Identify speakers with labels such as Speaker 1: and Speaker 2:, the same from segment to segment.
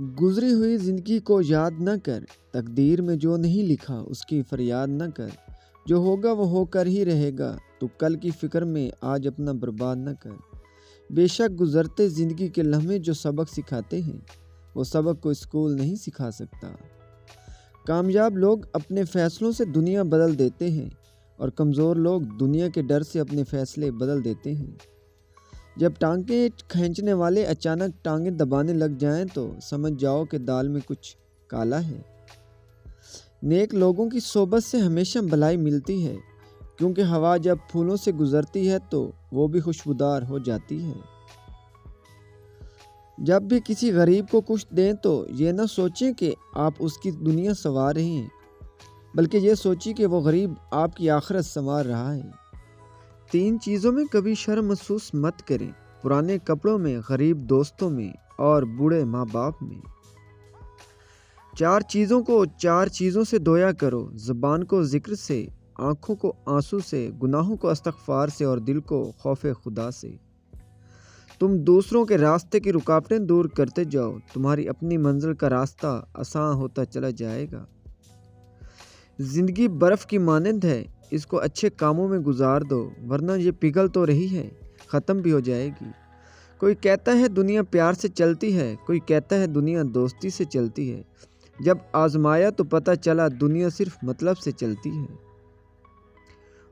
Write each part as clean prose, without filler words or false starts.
Speaker 1: گزری ہوئی زندگی کو یاد نہ کر، تقدیر میں جو نہیں لکھا اس کی فریاد نہ کر، جو ہوگا وہ ہو کر ہی رہے گا، تو کل کی فکر میں آج اپنا برباد نہ کر۔ بے شک گزرتے زندگی کے لمحے جو سبق سکھاتے ہیں، وہ سبق کو اسکول نہیں سکھا سکتا۔ کامیاب لوگ اپنے فیصلوں سے دنیا بدل دیتے ہیں، اور کمزور لوگ دنیا کے ڈر سے اپنے فیصلے بدل دیتے ہیں۔ جب ٹانگیں کھینچنے والے اچانک ٹانگیں دبانے لگ جائیں تو سمجھ جاؤ کہ دال میں کچھ کالا ہے۔ نیک لوگوں کی صحبت سے ہمیشہ بھلائی ملتی ہے، کیونکہ ہوا جب پھولوں سے گزرتی ہے تو وہ بھی خوشبودار ہو جاتی ہے۔ جب بھی کسی غریب کو کچھ دیں تو یہ نہ سوچیں کہ آپ اس کی دنیا سنوار رہے ہیں، بلکہ یہ سوچیں کہ وہ غریب آپ کی آخرت سنوار رہا ہے۔ 3 چیزوں میں کبھی شرم محسوس مت کریں: پرانے کپڑوں میں، غریب دوستوں میں، اور بوڑھے ماں باپ میں۔ 4 چیزوں کو 4 چیزوں سے دھویا کرو: زبان کو ذکر سے، آنکھوں کو آنسو سے، گناہوں کو استغفار سے، اور دل کو خوف خدا سے۔ تم دوسروں کے راستے کی رکاوٹیں دور کرتے جاؤ، تمہاری اپنی منزل کا راستہ آسان ہوتا چلا جائے گا۔ زندگی برف کی مانند ہے، اس کو اچھے کاموں میں گزار دو، ورنہ یہ پگھل تو رہی ہے، ختم بھی ہو جائے گی۔ کوئی کہتا ہے دنیا پیار سے چلتی ہے، کوئی کہتا ہے دنیا دوستی سے چلتی ہے۔ جب آزمایا تو پتہ چلا دنیا صرف مطلب سے چلتی ہے۔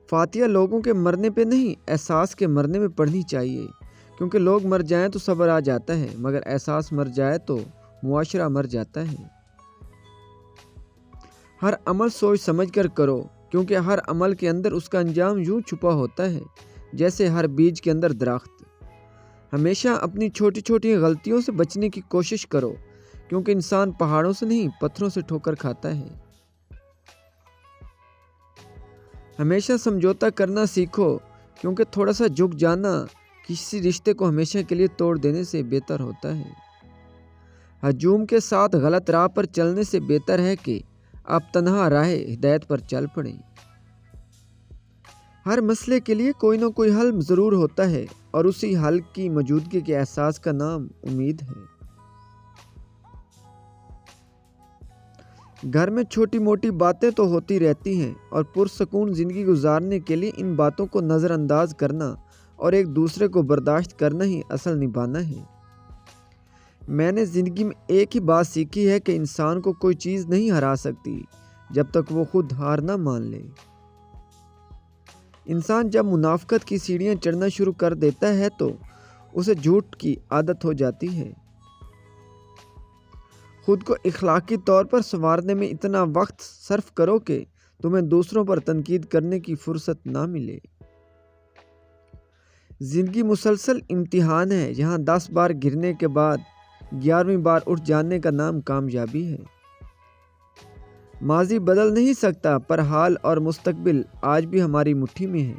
Speaker 1: فاتحہ لوگوں کے مرنے پہ نہیں، احساس کے مرنے میں پڑھنی چاہیے، کیونکہ لوگ مر جائیں تو صبر آ جاتا ہے، مگر احساس مر جائے تو معاشرہ مر جاتا ہے۔ ہر عمل سوچ سمجھ کر کرو، کیونکہ ہر عمل کے اندر اس کا انجام یوں چھپا ہوتا ہے جیسے ہر بیج کے اندر درخت۔ ہمیشہ اپنی چھوٹی چھوٹی غلطیوں سے بچنے کی کوشش کرو، کیونکہ انسان پہاڑوں سے نہیں پتھروں سے ٹھوکر کھاتا ہے۔ ہمیشہ سمجھوتا کرنا سیکھو، کیونکہ تھوڑا سا جھک جانا کسی رشتے کو ہمیشہ کے لیے توڑ دینے سے بہتر ہوتا ہے۔ ہجوم کے ساتھ غلط راہ پر چلنے سے بہتر ہے کہ آپ تنہا راہ ہدایت پر چل پڑیں۔ ہر مسئلے کے لیے کوئی نہ کوئی حل ضرور ہوتا ہے، اور اسی حل کی موجودگی کے احساس کا نام امید ہے۔ گھر میں چھوٹی موٹی باتیں تو ہوتی رہتی ہیں، اور پرسکون زندگی گزارنے کے لیے ان باتوں کو نظر انداز کرنا اور ایک دوسرے کو برداشت کرنا ہی اصل نبھانا ہے۔ میں نے زندگی میں ایک ہی بات سیکھی ہے کہ انسان کو کوئی چیز نہیں ہرا سکتی جب تک وہ خود ہار نہ مان لے۔ انسان جب منافقت کی سیڑھیاں چڑھنا شروع کر دیتا ہے تو اسے جھوٹ کی عادت ہو جاتی ہے۔ خود کو اخلاقی طور پر سنوارنے میں اتنا وقت صرف کرو کہ تمہیں دوسروں پر تنقید کرنے کی فرصت نہ ملے۔ زندگی مسلسل امتحان ہے، جہاں 10 بار گرنے کے بعد 11ویں بار اٹھ جانے کا نام کامیابی ہے۔ ماضی بدل نہیں سکتا، پر حال اور مستقبل آج بھی ہماری مٹھی میں ہے۔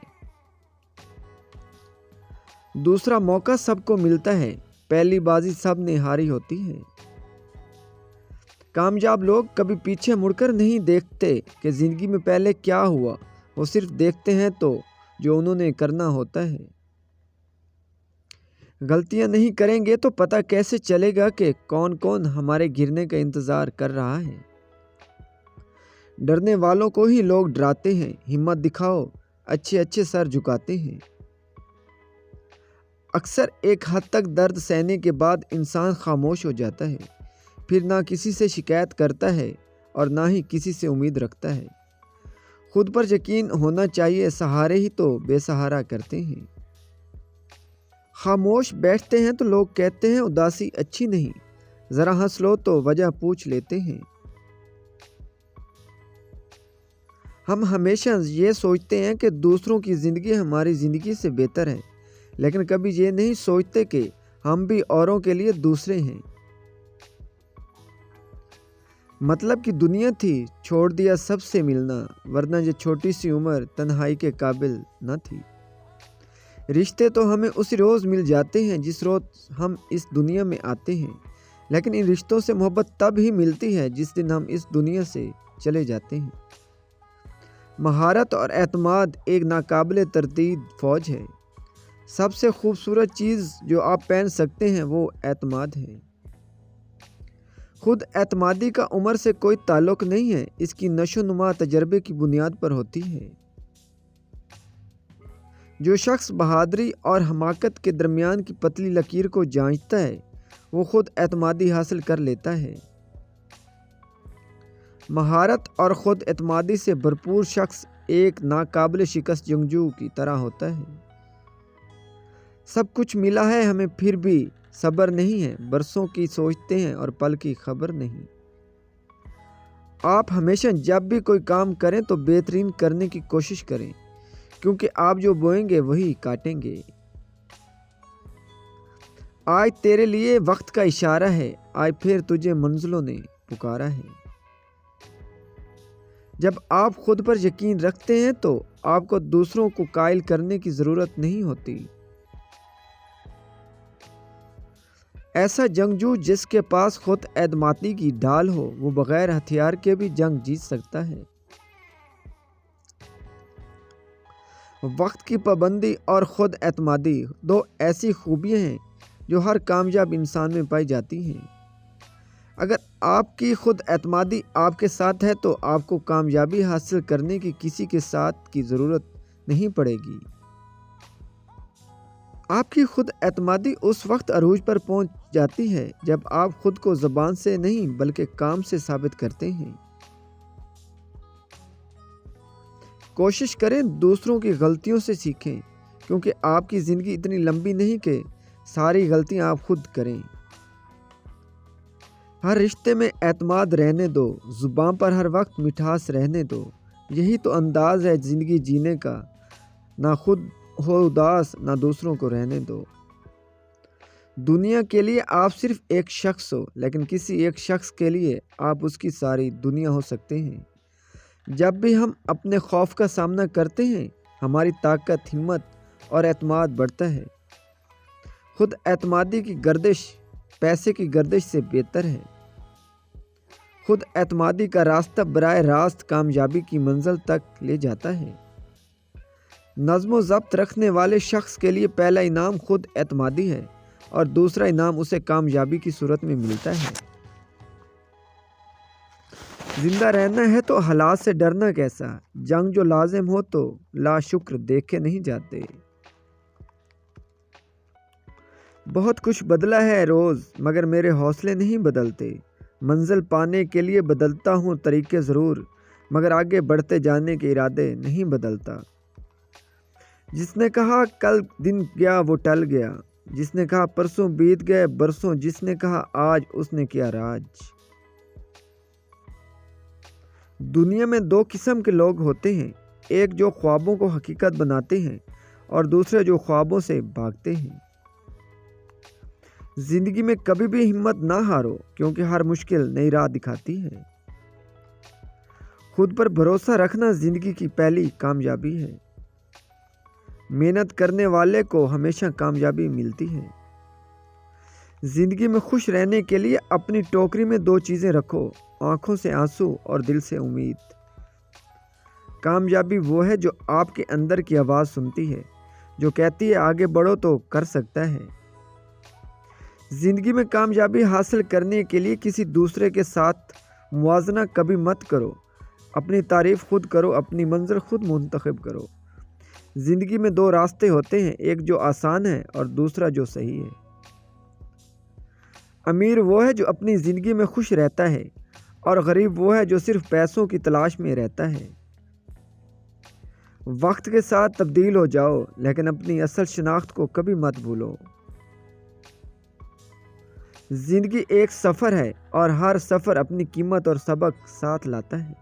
Speaker 1: دوسرا موقع سب کو ملتا ہے، پہلی بازی سب نے ہاری ہوتی ہے۔ کامیاب لوگ کبھی پیچھے مڑ کر نہیں دیکھتے کہ زندگی میں پہلے کیا ہوا، وہ صرف دیکھتے ہیں تو جو انہوں نے کرنا ہوتا ہے۔ غلطیاں نہیں کریں گے تو پتہ کیسے چلے گا کہ کون کون ہمارے گرنے کا انتظار کر رہا ہے۔ ڈرنے والوں کو ہی لوگ ڈراتے ہیں، ہمت دکھاؤ، اچھے اچھے سر جھکاتے ہیں۔ اکثر ایک حد تک درد سہنے کے بعد انسان خاموش ہو جاتا ہے، پھر نہ کسی سے شکایت کرتا ہے اور نہ ہی کسی سے امید رکھتا ہے۔ خود پر یقین ہونا چاہیے، سہارے ہی تو بے سہارا کرتے ہیں۔ خاموش بیٹھتے ہیں تو لوگ کہتے ہیں اداسی اچھی نہیں، ذرا ہنس لو تو وجہ پوچھ لیتے ہیں۔ ہم ہمیشہ یہ سوچتے ہیں کہ دوسروں کی زندگی ہماری زندگی سے بہتر ہے، لیکن کبھی یہ نہیں سوچتے کہ ہم بھی اوروں کے لیے دوسرے ہیں۔ مطلب کی دنیا تھی، چھوڑ دیا سب سے ملنا، ورنہ یہ چھوٹی سی عمر تنہائی کے قابل نہ تھی۔ رشتے تو ہمیں اسی روز مل جاتے ہیں جس روز ہم اس دنیا میں آتے ہیں، لیکن ان رشتوں سے محبت تب ہی ملتی ہے جس دن ہم اس دنیا سے چلے جاتے ہیں۔ مہارت اور اعتماد ایک ناقابل تردید فوج ہے۔ سب سے خوبصورت چیز جو آپ پہن سکتے ہیں وہ اعتماد ہے۔ خود اعتمادی کا عمر سے کوئی تعلق نہیں ہے، اس کی نشو نما تجربے کی بنیاد پر ہوتی ہے۔ جو شخص بہادری اور حماقت کے درمیان کی پتلی لکیر کو جانچتا ہے وہ خود اعتمادی حاصل کر لیتا ہے۔ مہارت اور خود اعتمادی سے بھرپور شخص ایک ناقابل شکست جنگجو کی طرح ہوتا ہے۔ سب کچھ ملا ہے ہمیں پھر بھی صبر نہیں ہے، برسوں کی سوچتے ہیں اور پل کی خبر نہیں۔ آپ ہمیشہ جب بھی کوئی کام کریں تو بہترین کرنے کی کوشش کریں، کیونکہ آپ جو بوئیں گے وہی کاٹیں گے۔ آج تیرے لیے وقت کا اشارہ ہے، آج پھر تجھے منزلوں نے پکارا ہے۔ جب آپ خود پر یقین رکھتے ہیں تو آپ کو دوسروں کو قائل کرنے کی ضرورت نہیں ہوتی۔ ایسا جنگجو جس کے پاس خود اعتمادی کی ڈھال ہو وہ بغیر ہتھیار کے بھی جنگ جیت سکتا ہے۔ وقت کی پابندی اور خود اعتمادی دو ایسی خوبیاں ہیں جو ہر کامیاب انسان میں پائی جاتی ہیں۔ اگر آپ کی خود اعتمادی آپ کے ساتھ ہے تو آپ کو کامیابی حاصل کرنے کی کسی کے ساتھ کی ضرورت نہیں پڑے گی۔ آپ کی خود اعتمادی اس وقت عروج پر پہنچ جاتی ہے جب آپ خود کو زبان سے نہیں بلکہ کام سے ثابت کرتے ہیں۔ کوشش کریں دوسروں کی غلطیوں سے سیکھیں، کیونکہ آپ کی زندگی اتنی لمبی نہیں کہ ساری غلطیاں آپ خود کریں۔ ہر رشتے میں اعتماد رہنے دو، زبان پر ہر وقت مٹھاس رہنے دو، یہی تو انداز ہے زندگی جینے کا، نہ خود ہو اداس نہ دوسروں کو رہنے دو۔ دنیا کے لیے آپ صرف ایک شخص ہو، لیکن کسی ایک شخص کے لیے آپ اس کی ساری دنیا ہو سکتے ہیں۔ جب بھی ہم اپنے خوف کا سامنا کرتے ہیں ہماری طاقت، ہمت اور اعتماد بڑھتا ہے۔ خود اعتمادی کی گردش پیسے کی گردش سے بہتر ہے۔ خود اعتمادی کا راستہ براہ راست کامیابی کی منزل تک لے جاتا ہے۔ نظم و ضبط رکھنے والے شخص کے لیے پہلا انعام خود اعتمادی ہے اور دوسرا انعام اسے کامیابی کی صورت میں ملتا ہے۔ زندہ رہنا ہے تو حالات سے ڈرنا کیسا، جنگ جو لازم ہو تو لا شکر دیکھے نہیں جاتے۔ بہت کچھ بدلا ہے روز مگر میرے حوصلے نہیں بدلتے، منزل پانے کے لیے بدلتا ہوں طریقے ضرور مگر آگے بڑھتے جانے کے ارادے نہیں بدلتا۔ جس نے کہا کل دن گیا وہ ٹل گیا، جس نے کہا پرسوں بیت گئے برسوں، جس نے کہا آج اس نے کیا راج۔ دنیا میں دو قسم کے لوگ ہوتے ہیں، ایک جو خوابوں کو حقیقت بناتے ہیں اور دوسرے جو خوابوں سے بھاگتے ہیں۔ زندگی میں کبھی بھی ہمت نہ ہارو، کیونکہ ہر مشکل نئی راہ دکھاتی ہے۔ خود پر بھروسہ رکھنا زندگی کی پہلی کامیابی ہے۔ محنت کرنے والے کو ہمیشہ کامیابی ملتی ہے۔ زندگی میں خوش رہنے کے لیے اپنی ٹوکری میں دو چیزیں رکھو، آنکھوں سے آنسو اور دل سے امید۔ کامیابی وہ ہے جو آپ کے اندر کی آواز سنتی ہے، جو کہتی ہے آگے بڑھو تو کر سکتا ہے۔ زندگی میں کامیابی حاصل کرنے کے لیے کسی دوسرے کے ساتھ موازنہ کبھی مت کرو، اپنی تعریف خود کرو، اپنی منزل خود منتخب کرو۔ زندگی میں دو راستے ہوتے ہیں، ایک جو آسان ہے اور دوسرا جو صحیح ہے۔ امیر وہ ہے جو اپنی زندگی میں خوش رہتا ہے اور غریب وہ ہے جو صرف پیسوں کی تلاش میں رہتا ہے۔ وقت کے ساتھ تبدیل ہو جاؤ لیکن اپنی اصل شناخت کو کبھی مت بھولو۔ زندگی ایک سفر ہے اور ہر سفر اپنی قیمت اور سبق ساتھ لاتا ہے۔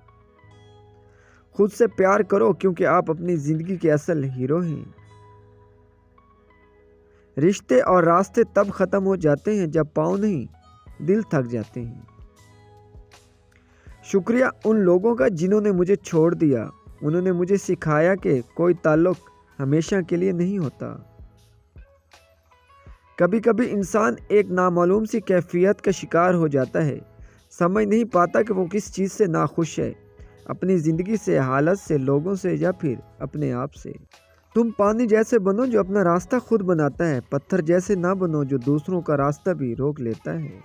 Speaker 1: خود سے پیار کرو کیونکہ آپ اپنی زندگی کے اصل ہیرو ہیں۔ رشتے اور راستے تب ختم ہو جاتے ہیں جب پاؤں نہیں دل تھک جاتے ہیں۔ شکریہ ان لوگوں کا جنہوں نے مجھے چھوڑ دیا، انہوں نے مجھے سکھایا کہ کوئی تعلق ہمیشہ کے لیے نہیں ہوتا۔ کبھی کبھی انسان ایک نامعلوم سی کیفیت کا شکار ہو جاتا ہے، سمجھ نہیں پاتا کہ وہ کس چیز سے ناخوش ہے، اپنی زندگی سے، حالت سے، لوگوں سے یا پھر اپنے آپ سے۔ تم پانی جیسے بنو جو اپنا راستہ خود بناتا ہے، پتھر جیسے نہ بنو جو دوسروں کا راستہ بھی روک لیتا ہے۔